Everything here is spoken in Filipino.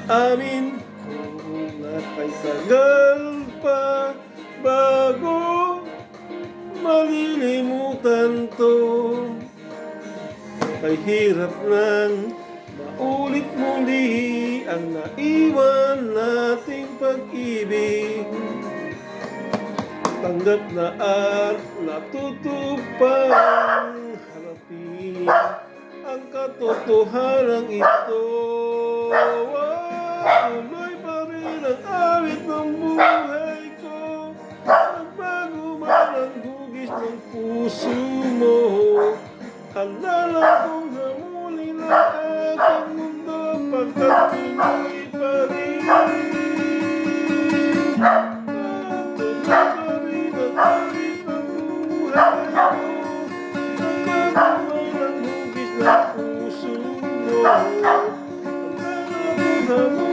amin kung nakay tagal pa bago malilimutan to. Kay hirap nang maulit muli ang naiwan nating pag-ibig. Tanggap na at natutupang harapin ang katotohanan ito. Tuloy pa rin ang awit ng buhay ko. Nagbago man ang hugis ng puso mo. Alala kong hamulin ang aking mundo pagkat Pinoy pa rin. Tuloy pa rin ang awit ng buhay ko. Nagbago man ang hugis ng puso mo. Alala kong hamulin